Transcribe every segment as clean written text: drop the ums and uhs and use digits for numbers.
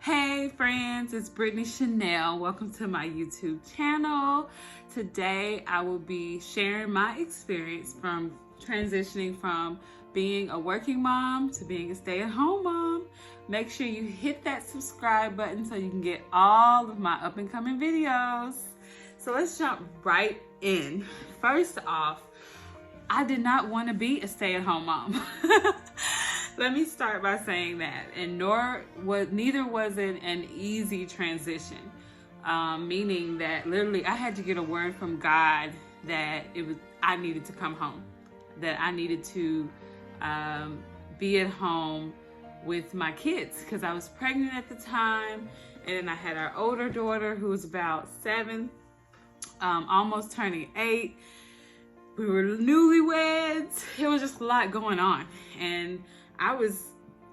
Hey friends, it's Brittany Chanel. Welcome to my YouTube channel. Today I will be sharing my experience from transitioning from being a working mom to being a stay-at-home mom. Make sure you hit that subscribe button so you can get all of my up and coming videos. So let's jump right in. First off, I did not want to be a stay-at-home mom. Let me start by saying that, and neither was it an easy transition, meaning that literally I had to get a word from God that I needed to come home, that I needed to be at home with my kids because I was pregnant at the time, and then I had our older daughter who was about 7, almost turning 8. We were newlyweds. It was just a lot going on, and I was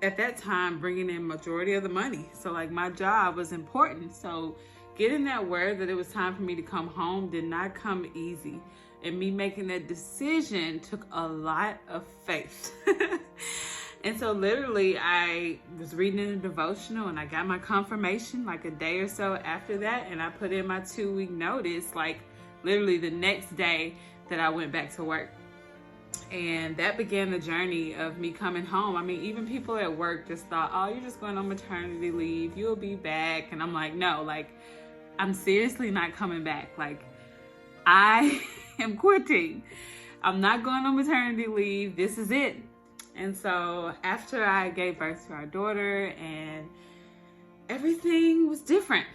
at that time bringing in majority of the money. So like my job was important. So getting that word that it was time for me to come home did not come easy. And me making that decision took a lot of faith. And so literally I was reading in a devotional and I got my confirmation like a day or so after that. And I put in my 2-week notice, like literally the next day that I went back to work. And that began the journey of me coming home. I mean, even people at work just thought, oh, you're just going on maternity leave, you'll be back. And I'm like, no, like, I'm seriously not coming back. Like, I am quitting. I'm not going on maternity leave. This is it. And so after I gave birth to our daughter, and everything was different.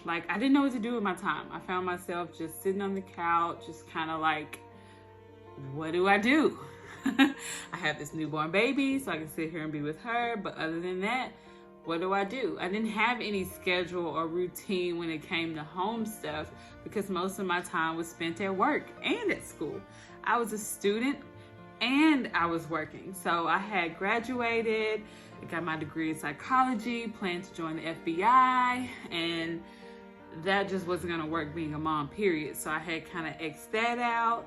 Like, I didn't know what to do with my time. I found myself just sitting on the couch, just kind of like, what do I do? I have this newborn baby, so I can sit here and be with her. But other than that, what do? I didn't have any schedule or routine when it came to home stuff because most of my time was spent at work and at school. I was a student and I was working. So I had graduated, I got my degree in psychology, planned to join the FBI, and that just wasn't gonna work being a mom, period. So I had kind of X'd that out.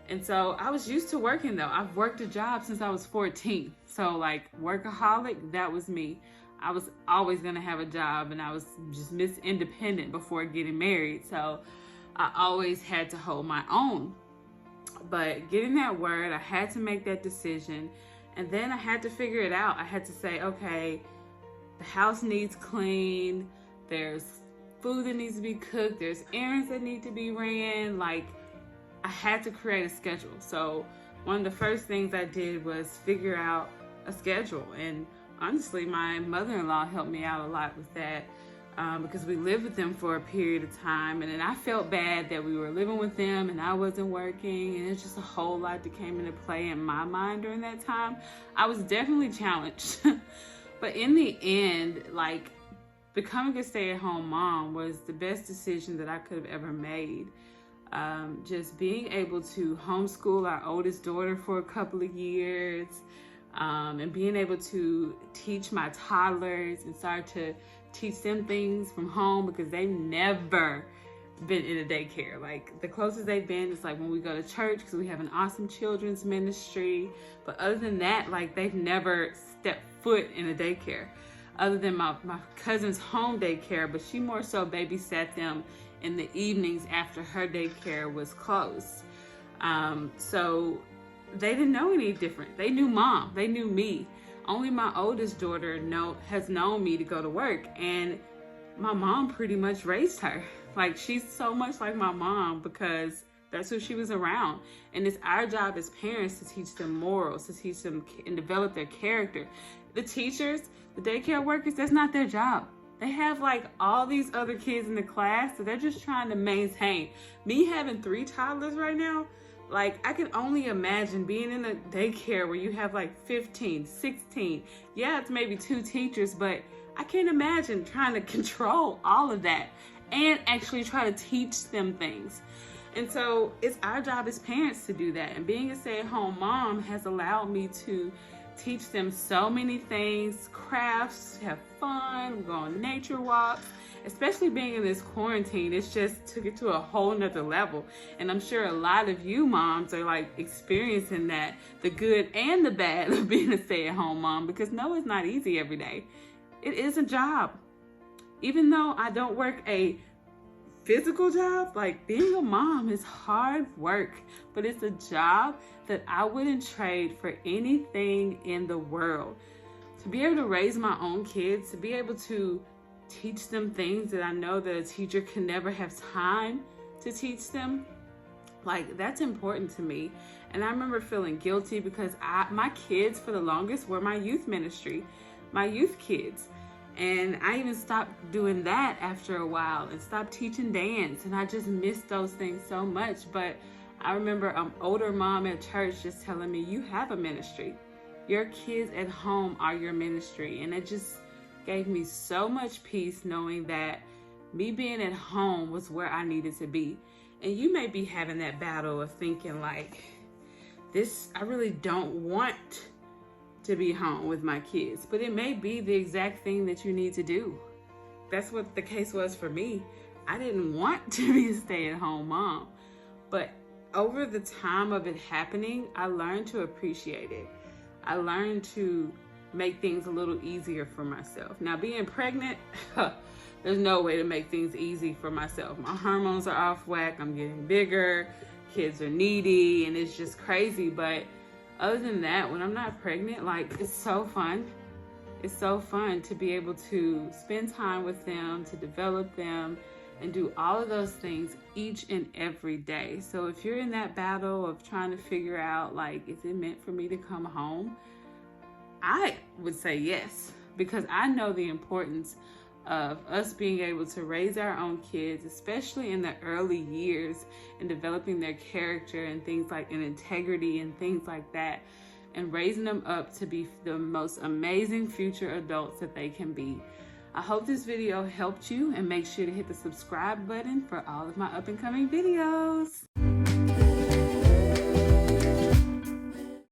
And so I was used to working though. I've worked a job since I was 14. So like workaholic, that was me. I was always gonna have a job, and I was just Miss Independent before getting married. So I always had to hold my own. But getting that word, I had to make that decision. And then I had to figure it out. I had to say, okay, the house needs clean. There's food that needs to be cooked. There's errands that need to be ran. Like, I had to create a schedule. So one of the first things I did was figure out a schedule. And honestly, my mother-in-law helped me out a lot with that because we lived with them for a period of time. And then I felt bad that we were living with them and I wasn't working. And it's just a whole lot that came into play in my mind during that time. I was definitely challenged. But in the end, like, becoming a stay-at-home mom was the best decision that I could have ever made. Just being able to homeschool our oldest daughter for a couple of years, and being able to teach my toddlers and start to teach them things from home because they've never been in a daycare. Like, the closest they've been is like when we go to church because we have an awesome children's ministry. But other than that, like, they've never stepped foot in a daycare. Other than my cousin's home daycare, but she more so babysat them in the evenings after her daycare was closed. So they didn't know any different. They knew mom, they knew me. Only my oldest daughter has known me to go to work, and my mom pretty much raised her. Like, she's so much like my mom because that's who she was around. And it's our job as parents to teach them morals, to teach them and develop their character. The teachers, the daycare workers, that's not their job. They have like all these other kids in the class that they're just trying to maintain. Me having 3 toddlers right now, like, I can only imagine being in a daycare where you have like 15, 16. Yeah, it's maybe 2 teachers, but I can't imagine trying to control all of that and actually try to teach them things. And so it's our job as parents to do that. And being a stay-at-home mom has allowed me to teach them so many things, crafts, have fun, go on nature walks. Especially being in this quarantine, it's just took it to a whole nother level. And I'm sure a lot of you moms are like experiencing that, the good and the bad of being a stay-at-home mom, because no, it's not easy every day. It is a job. Even though I don't work a physical job, like being a mom is hard work, but it's a job that I wouldn't trade for anything in the world. To be able to raise my own kids, to be able to teach them things that I know that a teacher can never have time to teach them, like, that's important to me. And I remember feeling guilty because my kids for the longest were my youth ministry, my youth kids. And I even stopped doing that after a while and stopped teaching dance. And I just missed those things so much. But I remember an older mom at church just telling me, you have a ministry. Your kids at home are your ministry. And it just gave me so much peace knowing that me being at home was where I needed to be. And you may be having that battle of thinking like, I really don't want to be home with my kids, but it may be the exact thing that you need to do. That's what the case was for me. I didn't want to be a stay-at-home mom, but over the time of it happening, I learned to appreciate it. I learned to make things a little easier for myself. Now, being pregnant, there's no way to make things easy for myself. My hormones are off whack. I'm getting bigger. Kids are needy, and it's just crazy. But other than that, when I'm not pregnant, like, it's so fun. It's so fun to be able to spend time with them, to develop them, and do all of those things each and every day. So if you're in that battle of trying to figure out, like, is it meant for me to come home? I would say yes, because I know the importance of us being able to raise our own kids, especially in the early years, and developing their character and things like an integrity and things like that, and raising them up to be the most amazing future adults that they can be. I hope this video helped you, and make sure to hit the subscribe button for all of my up and coming videos.